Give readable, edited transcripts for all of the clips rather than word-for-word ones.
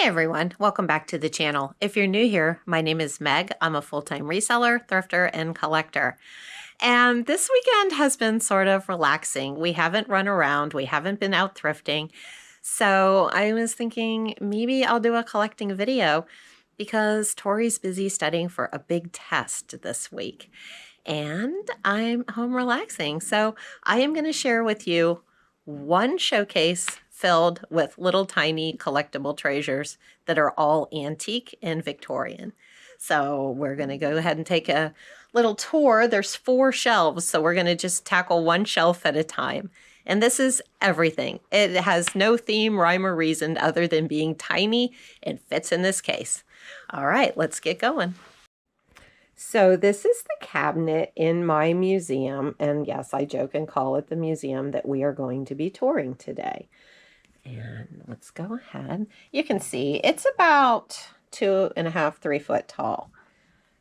Hey everyone, welcome back to the channel. If you're new here, my name is Meg. I'm a full-time reseller, thrifter, and collector. And this weekend has been sort of relaxing. We haven't run around, we haven't been out thrifting. So I was thinking maybe I'll do a collecting video because Tori's busy studying for a big test this week. And I'm home relaxing. So I am going to share with you one showcase filled with little tiny collectible treasures that are all antique and Victorian. So we're going to go ahead and take a little tour. There's 4 shelves, so we're going to just tackle one shelf at a time. And this is everything. It has no theme, rhyme, or reason other than being tiny and fits in this case. All right, let's get going. So this is the cabinet in my museum, and yes, I joke and call it the museum that we are going to be touring today. And let's go ahead. You can see it's about 2.5, 3 foot tall.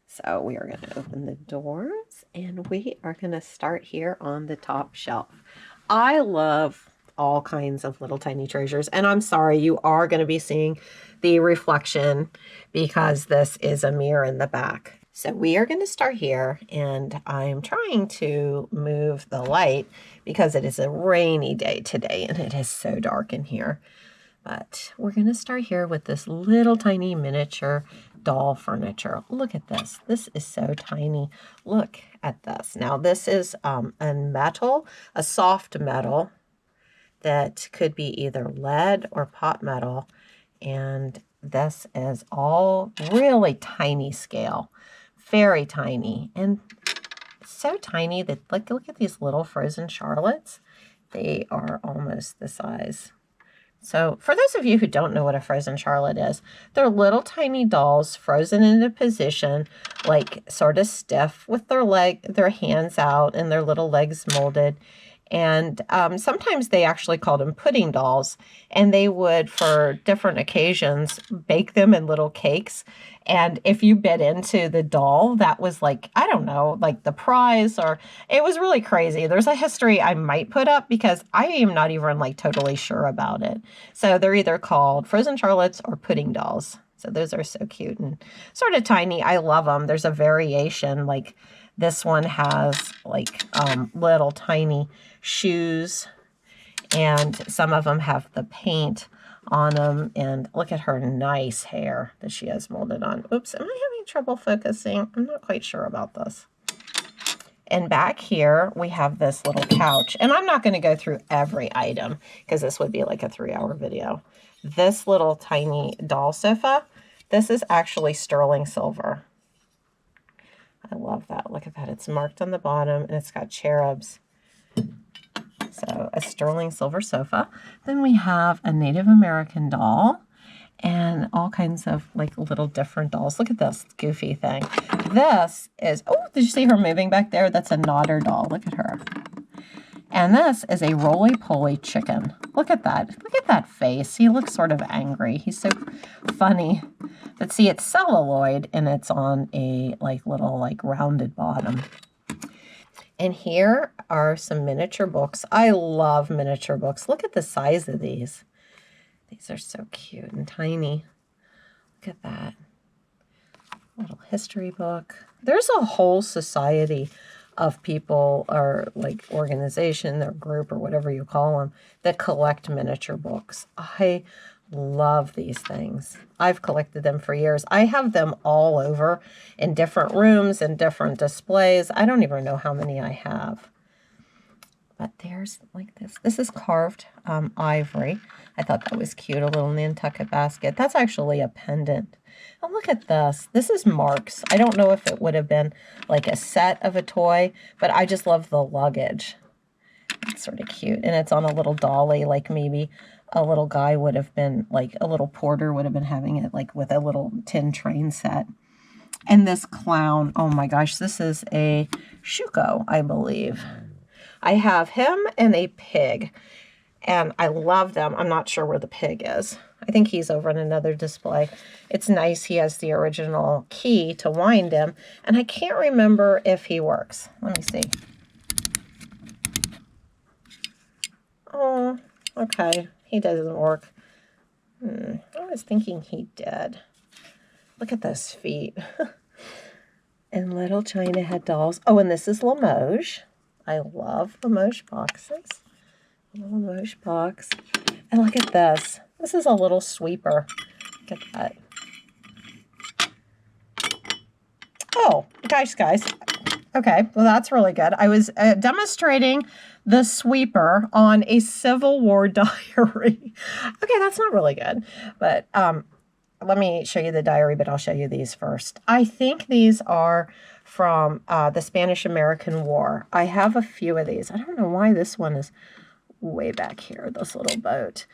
So we are going to open the doors and we are going to start here on the top shelf. I love all kinds of little tiny treasures, and I'm sorry, you are going to be seeing the reflection because this is a mirror in the back. So we are going to start here, and I'm trying to move the light because it is a rainy day today and it is so dark in here. But we're going to start here with this little tiny miniature doll furniture. Look at this. This is so tiny. Look at this. Now this is a metal, a soft metal that could be either lead or pot metal. And this is all really tiny scale. Very tiny, and so tiny that look at these little frozen Charlottes. They are almost the size. So for those of you who don't know what a frozen Charlotte is, they're little tiny dolls frozen into position, like sort of stiff with their hands out and their little legs molded. And sometimes they actually called them pudding dolls, and they would, for different occasions, bake them in little cakes. And if you bit into the doll, that was like, I don't know, like the prize, or it was really crazy. There's a history I might put up because I am not even like totally sure about it. So they're either called frozen Charlottes or pudding dolls. So those are so cute and sort of tiny. I love them. There's a variation, like this one has like little tiny shoes, and some of them have the paint on them. And look at her nice hair that she has molded on. Oops, am I having trouble focusing? I'm not quite sure about this. And back here we have this little couch, and I'm not going to go through every item because this would be like a 3-hour video. This little tiny doll sofa, this is actually sterling silver. I love that. Look at that. It's marked on the bottom and it's got cherubs. So a sterling silver sofa. Then we have a Native American doll and all kinds of like little different dolls. Look at this goofy thing. This is, oh, did you see her moving back there? That's a Nodder doll. Look at her. And this is a roly-poly chicken. Look at that. Look at that face. He looks sort of angry. He's so funny. But see, it's celluloid and it's on a little rounded bottom. And here are some miniature books. I love miniature books. Look at the size of these. These are so cute and tiny. Look at that. Little history book. There's a whole society of people, or like organization or group or whatever you call them, that collect miniature books. I love these things. I've collected them for years. I have them all over in different rooms and different displays. I don't even know how many I have. But there's like this. This is carved ivory. I thought that was cute, a little Nantucket basket. That's actually a pendant. Oh, look at this. This is Mark's. I don't know if it would have been like a set of a toy, but I just love the luggage. It's sort of cute. And it's on a little dolly, like maybe a little guy would have been, like a little porter would have been having it like with a little tin train set. And this clown, oh my gosh, this is a Shuko, I believe. I have him and a pig, and I love them. I'm not sure where the pig is. I think he's over in another display. It's nice. He has the original key to wind him, and I can't remember if he works. Let me see. Oh, okay. He doesn't work. I was thinking he did. Look at those feet. And little China head dolls. Oh, and this is Limoges. I love Limoges boxes. A little Limoges box. And look at this. This is a little sweeper. Look at that. Oh, guys. Okay, well, that's really good. I was demonstrating the sweeper on a Civil War diary. Okay, that's not really good. But let me show you the diary, but I'll show you these first. I think these are from the Spanish-American War. I have a few of these. I don't know why this one is way back here, this little boat.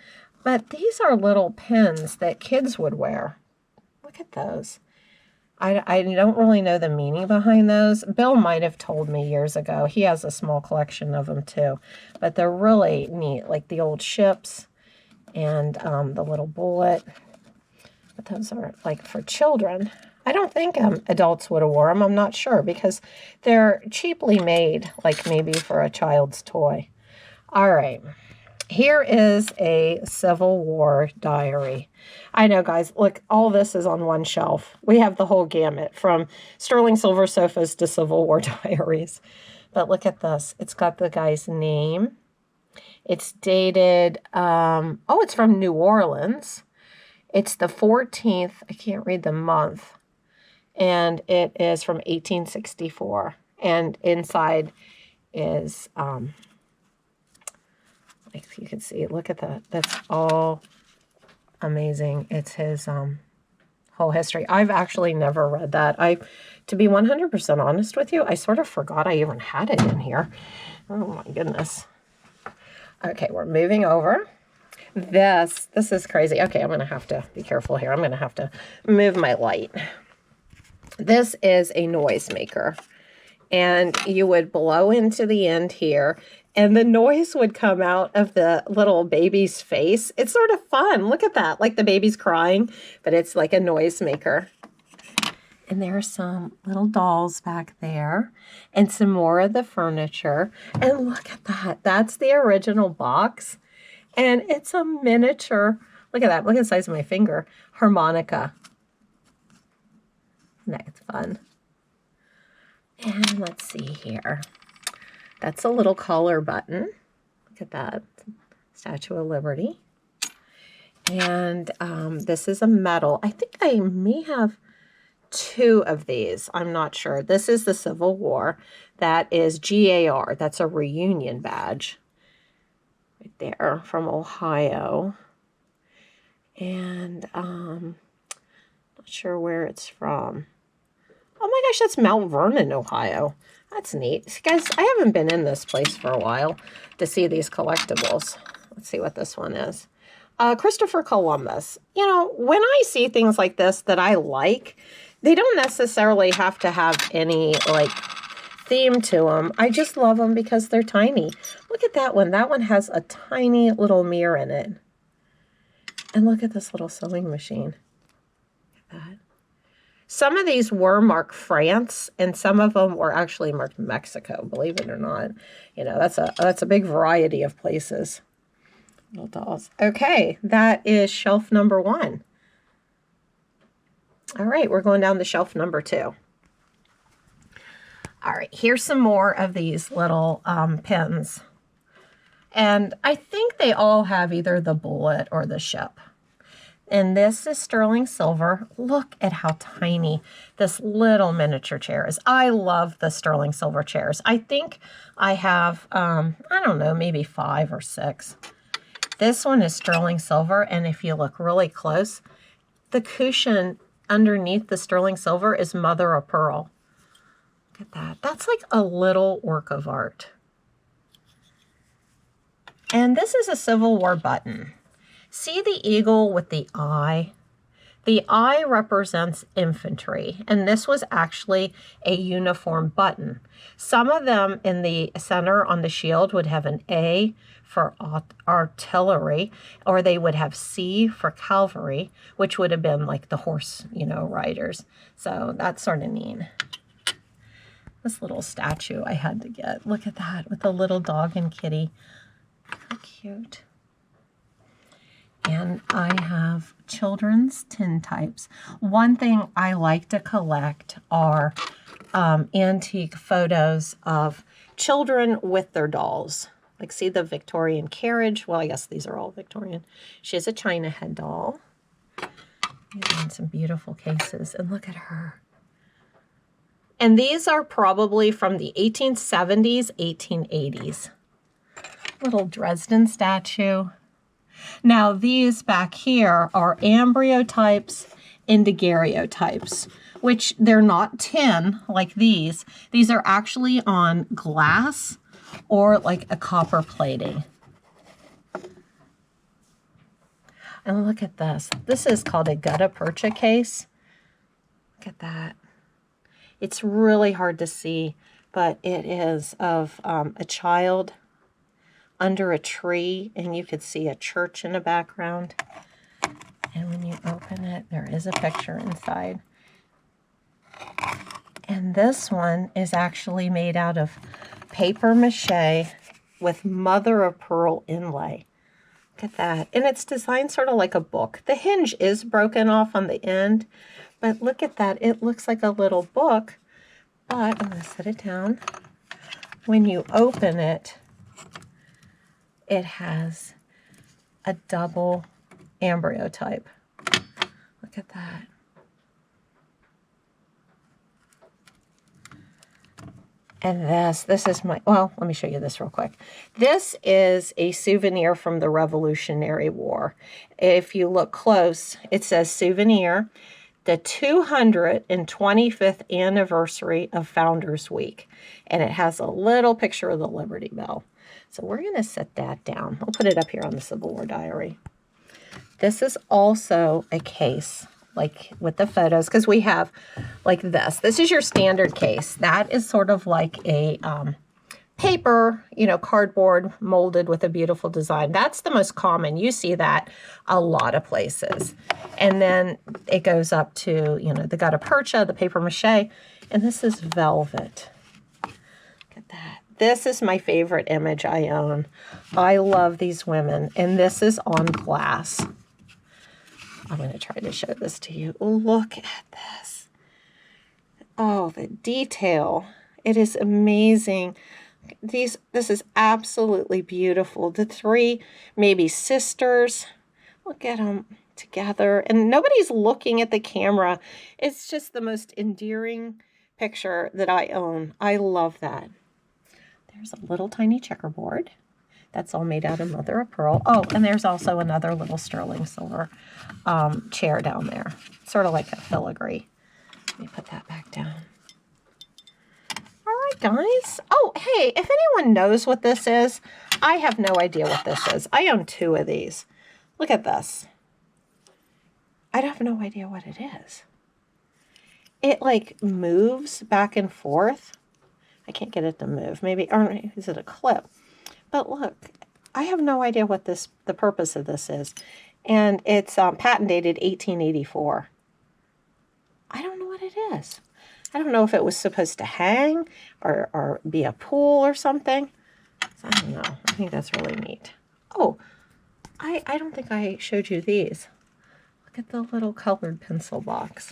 But these are little pins that kids would wear. Look at those. I don't really know the meaning behind those. Bill might have told me years ago. He has a small collection of them too. But they're really neat, like the old ships and the little bullet. But those are like for children. I don't think adults would have worn them. I'm not sure because they're cheaply made, like maybe for a child's toy. All right. Here is a Civil War diary. I know, guys, look, all this is on one shelf. We have the whole gamut from sterling silver sofas to Civil War diaries. But look at this. It's got the guy's name. It's dated, it's from New Orleans. It's the 14th. I can't read the month. And it is from 1864. And inside is... like you can see, look at that. That's all amazing. It's his whole history. I've actually never read that. To be 100% honest with you, I sort of forgot I even had it in here. Oh my goodness. Okay, we're moving over. This is crazy. Okay, I'm going to have to be careful here. I'm going to have to move my light. This is a noisemaker. And you would blow into the end here, and the noise would come out of the little baby's face. It's sort of fun. Look at that, like the baby's crying, but it's like a noisemaker. And there are some little dolls back there, and some more of the furniture. And look at that. That's the original box, and it's a miniature. Look at that. Look at the size of my finger. Harmonica. That's fun. And let's see here. That's a little collar button. Look at that. Statue of Liberty. And this is a medal. I think I may have two of these. I'm not sure. This is the Civil War. That is GAR. That's a reunion badge. Right there from Ohio. And not sure where it's from. Oh my gosh, that's Mount Vernon, Ohio. That's neat. See, guys, I haven't been in this place for a while to see these collectibles. Let's see what this one is. Christopher Columbus. You know, when I see things like this that I like, they don't necessarily have to have any, like, theme to them. I just love them because they're tiny. Look at that one. That one has a tiny little mirror in it. And look at this little sewing machine. Look at that. Some of these were marked France, and some of them were actually marked Mexico, believe it or not. You know, that's a big variety of places. Little dolls. Okay, that is shelf number 1. All right, we're going down to shelf number 2. All right, here's some more of these little pins. And I think they all have either the bullet or the ship. And this is sterling silver. Look at how tiny this little miniature chair is. I love the sterling silver chairs. I think I have, I don't know, maybe 5 or 6. This one is sterling silver, and if you look really close, the cushion underneath the sterling silver is mother of pearl. Look at that. That's like a little work of art. And this is a Civil War button. See the eagle with the eye? The eye represents infantry, and this was actually a uniform button. Some of them in the center on the shield would have an A for artillery, or they would have C for cavalry, which would have been like the horse, riders. So that's sort of neat. This little statue I had to get. Look at that with a little dog and kitty. How cute. And I have children's tintypes. One thing I like to collect are antique photos of children with their dolls. Like, see the Victorian carriage? Well, I guess these are all Victorian. She has a China head doll. These are in some beautiful cases. And look at her. And these are probably from the 1870s, 1880s. Little Dresden statue. Now, these back here are embryotypes and daguerreotypes, which they're not tin like these. These are actually on glass or like a copper plating. And look at this. This is called a gutta percha case. Look at that. It's really hard to see, but it is of a child under a tree, and you could see a church in the background. And when you open it, there is a picture inside. And this one is actually made out of paper mache with mother of pearl inlay. Look at that. And it's designed sort of like a book. The hinge is broken off on the end, but look at that. It looks like a little book, but I'm going to set it down. When you open it, it has a double embryotype. Look at that. And this is my, well, let me show you this real quick. This is a souvenir from the Revolutionary War. If you look close, it says souvenir, the 225th anniversary of Founders Week. And it has a little picture of the Liberty Bell. So we're going to set that down. I'll put it up here on the Civil War diary. This is also a case, like with the photos, because we have like this. This is your standard case. That is sort of like a paper, cardboard molded with a beautiful design. That's the most common. You see that a lot of places. And then it goes up to, the gutta percha, the paper mache, and this is velvet. Look at that. This is my favorite image I own. I love these women, and this is on glass. I'm going to try to show this to you. Look at this. Oh, the detail. It is amazing. This is absolutely beautiful. The three, maybe sisters. Look at them together. And nobody's looking at the camera. It's just the most endearing picture that I own. I love that. There's a little tiny checkerboard. That's all made out of mother of pearl. Oh, and there's also another little sterling silver chair down there. Sort of like a filigree. Let me put that back down. All right, guys. Oh, hey, if anyone knows what this is, I have no idea what this is. I own 2 of these. Look at this. I have no idea what it is. It like moves back and forth. I can't get it to move. Maybe, or is it a clip? But look, I have no idea what the purpose of this is. And it's patent dated 1884. I don't know what it is. I don't know if it was supposed to hang or be a pool or something. So I don't know. I think that's really neat. Oh, I don't think I showed you these. Look at the little colored pencil box.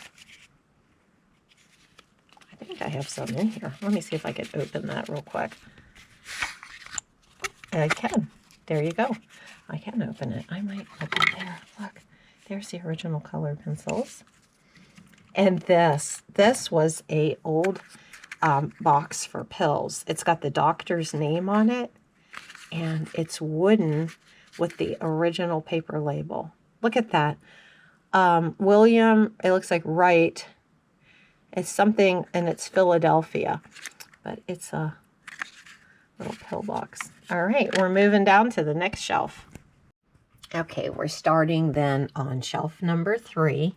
I think I have some in here. Let me see if I can open that real quick. I can. There you go. I can open it. I might put it there. Look, there's the original colored pencils. And this was a old box for pills. It's got the doctor's name on it, and it's wooden with the original paper label. Look at that. William, it looks like Wright. It's something, and it's Philadelphia, but it's a little pill box. All right, we're moving down to the next shelf. Okay, we're starting then on shelf number 3.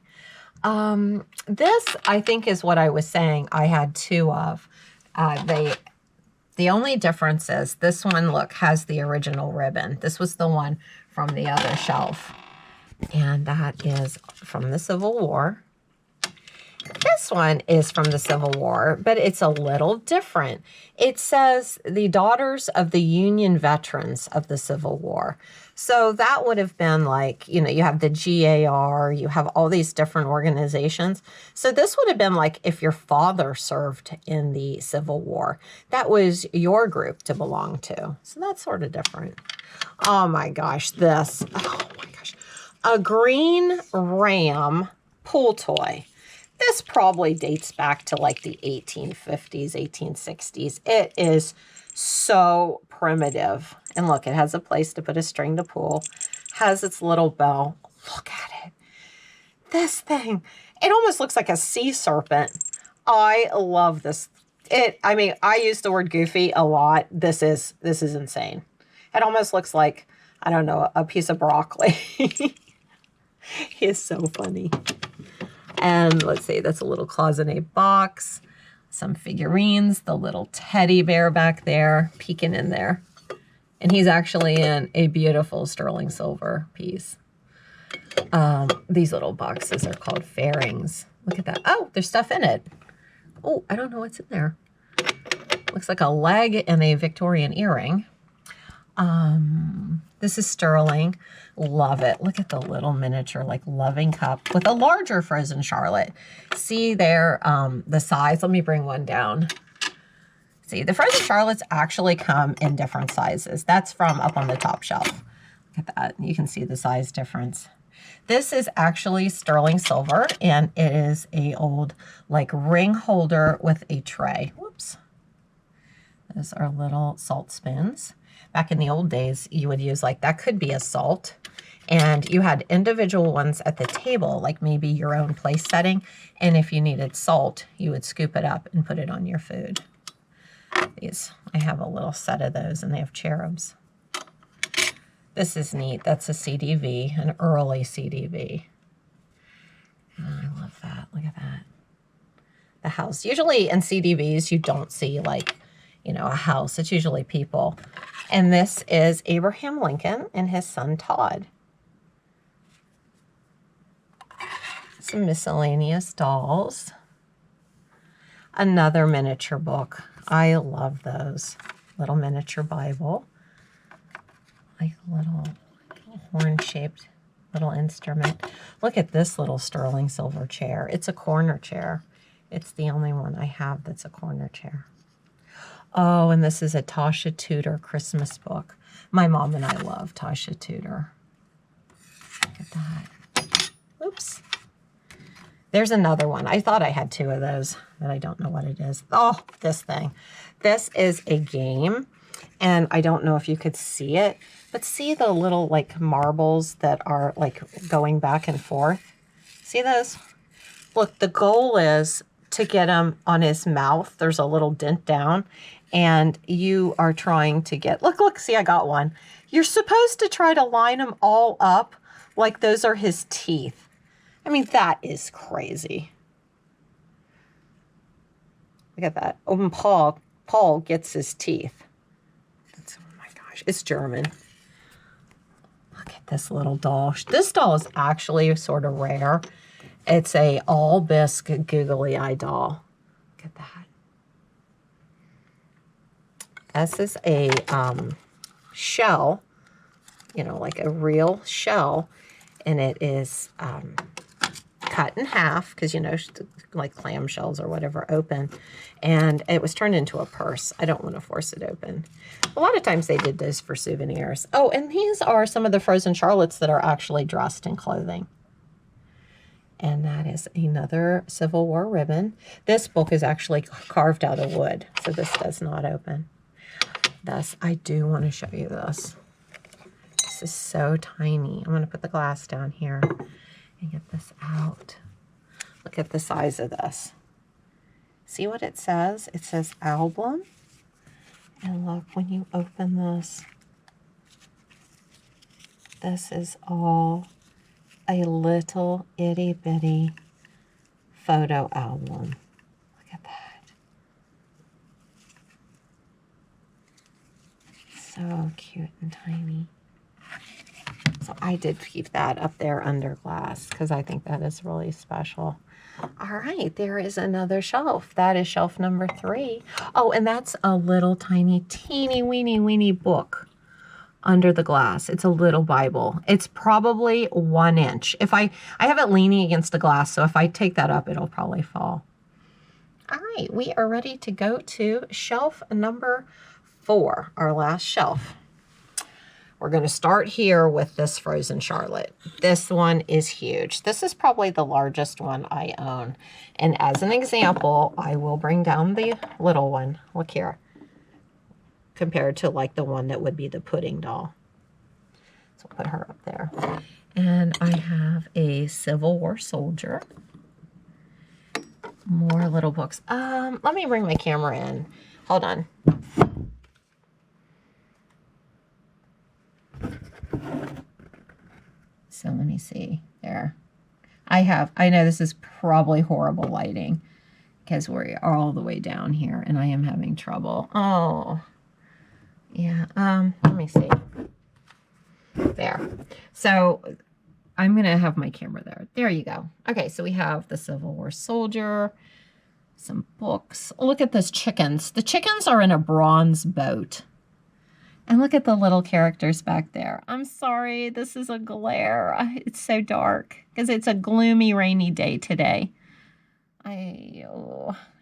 This, I think, is what I was saying I had 2 of. The only difference is this one, look, has the original ribbon. This was the one from the other shelf. And that is from the Civil War. This one is from the Civil War, but it's a little different. It says the Daughters of the Union Veterans of the Civil War. So that would have been like, you know, you have the GAR, you have all these different organizations. So this would have been like if your father served in the Civil War. That was your group to belong to. So that's sort of different. Oh my gosh, this. Oh my gosh. A green ram pool toy. This probably dates back to like the 1850s, 1860s. It is so primitive. And look, it has a place to put a string to pull. Has its little bell. Look at it. This thing. It almost looks like a sea serpent. I love this. I mean, I use the word goofy a lot. This is insane. It almost looks like, I don't know, a piece of broccoli. He is so funny. And let's see, that's a little cloisonne box, some figurines, the little teddy bear back there, peeking in there. And he's actually in a beautiful sterling silver piece. These little boxes are called fairings. Look at that. Oh, there's stuff in it. Oh, I don't know what's in there. Looks like a leg and a Victorian earring. This is sterling. Love it. Look at the little miniature, like loving cup with a larger frozen Charlotte. See there, the size. Let me bring one down. See, the frozen Charlottes actually come in different sizes. That's from up on the top shelf. Look at that. You can see the size difference. This is actually sterling silver, and it is a old like ring holder with a tray. Whoops. Those are little salt spoons. Back in the old days, you would use like, that could be a salt. And you had individual ones at the table, like maybe your own place setting. And if you needed salt, you would scoop it up and put it on your food. These, I have a little set of those, and they have cherubs. This is neat. That's a CDV, an early CDV. Oh, I love that. Look at that. The house. Usually in CDVs, you don't see like, you know, a house. It's usually people. And this is Abraham Lincoln and his son Todd. Some miscellaneous dolls. Another miniature book. I love those. Little miniature Bible. Like a little horn-shaped little instrument. Look at this little sterling silver chair. It's a corner chair. It's the only one I have that's a corner chair. Oh, and this is a Tasha Tudor Christmas book. My mom and I love Tasha Tudor. Look at that. Oops. There's another one. I thought I had two of those, but I don't know what it is. Oh, this thing. This is a game, and I don't know if you could see it, but see the little like marbles that are like going back and forth? See those? Look, the goal is to get him on his mouth. There's a little dent down, and you are trying to get, look, see, I got one. You're supposed to try to line them all up like those are his teeth. I mean, that is crazy. Look at that. Oh, and Paul gets his teeth. Oh my gosh, it's German. Look at this little doll. This doll is actually sort of rare. It's a all bisque googly eye doll. Look at that. This is a shell, you know, like a real shell, and it is cut in half because, you know, like clam shells or whatever open, and it was turned into a purse. I don't want to force it open. A lot of times they did those for souvenirs. Oh, and these are some of the frozen Charlottes that are actually dressed in clothing. And that is another Civil War ribbon. This book is actually carved out of wood, so this does not open. Thus, I do want to show you this. This is so tiny. I'm going to put the glass down here and get this out. Look at the size of this. See what it says? It says album. And look, when you open this, this is all a little itty bitty photo album. Look at that. So cute and tiny. So I did keep that up there under glass because I think that is really special. All right, there is another shelf. That is shelf number 3. Oh, and that's a little tiny, teeny, weeny book under the glass. It's a little Bible. It's probably 1 inch. If I have it leaning against the glass, so if I take that up, it'll probably fall. All right, we are ready to go to shelf number 4, our last shelf. We're going to start here with this Frozen Charlotte. This one is huge. This is probably the largest one I own. And as an example, I will bring down the little one. Look here. Compared to like the one that would be the pudding doll. So I'll put her up there. And I have a Civil War soldier. More little books. Let me bring my camera in. Hold on. So let me see there. I know this is probably horrible lighting because we're all the way down here and I am having trouble. Oh, yeah. Let me see. There. So I'm going to have my camera there. There you go. Okay. So we have the Civil War soldier, some books. Look at those chickens. The chickens are in a bronze boat. And look at the little characters back there. I'm sorry, this is a glare. It's so dark because it's a gloomy, rainy day today. I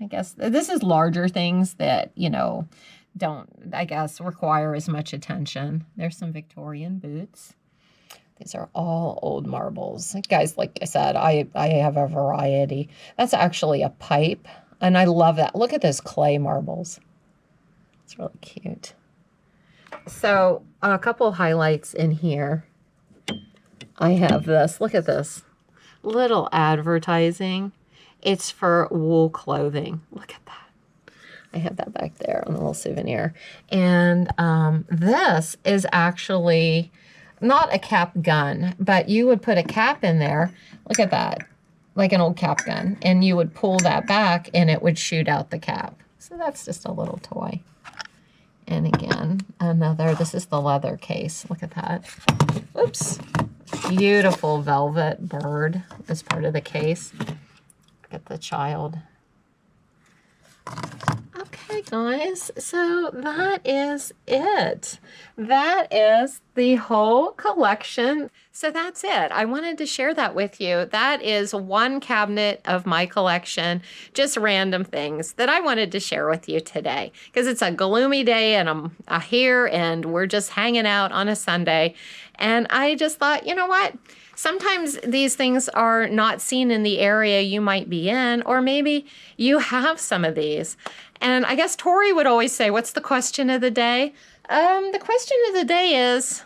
guess this is larger things that, you know, don't, I guess, require as much attention. There's some Victorian boots. These are all old marbles. Guys, like I said, I have a variety. That's actually a pipe, and I love that. Look at those clay marbles. It's really cute. So a couple highlights in here. I have this. Look at this. Little advertising. It's for wool clothing. Look at that. I have that back there on a little souvenir. And this is actually not a cap gun, but you would put a cap in there. Look at that. Like an old cap gun. And you would pull that back and it would shoot out the cap. So that's just a little toy. And again, this is the leather case. Look at that. Oops. Beautiful velvet bird as part of the case. Look at the child. Okay, guys, so that is it. That is the whole collection. So that's it. I wanted to share that with you. That is one cabinet of my collection, just random things that I wanted to share with you today because it's a gloomy day and I'm here and we're just hanging out on a Sunday. And I just thought, you know what? Sometimes these things are not seen in the area you might be in, or maybe you have some of these. And I guess Tori would always say, what's the question of the day? The question of the day is,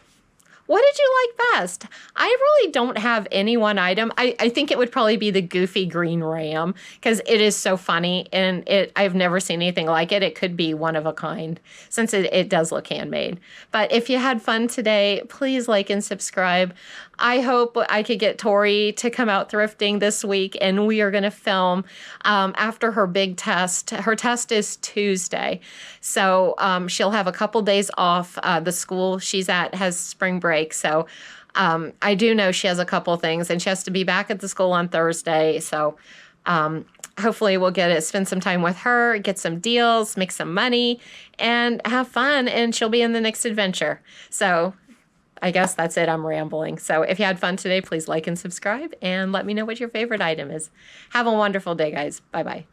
what did you like best? I really don't have any one item. I think it would probably be the goofy green ram because it is so funny and I've never seen anything like it. It could be one of a kind since it does look handmade. But if you had fun today, please like and subscribe. I hope I could get Tori to come out thrifting this week and we are going to film after her big test. Her test is Tuesday. So she'll have a couple days off. The school she's at has spring break. So I do know she has a couple things and she has to be back at the school on Thursday. So hopefully we'll get to spend some time with her, get some deals, make some money, and have fun. And she'll be in the next adventure. So I guess that's it. I'm rambling. So if you had fun today, please like and subscribe and let me know what your favorite item is. Have a wonderful day, guys. Bye-bye.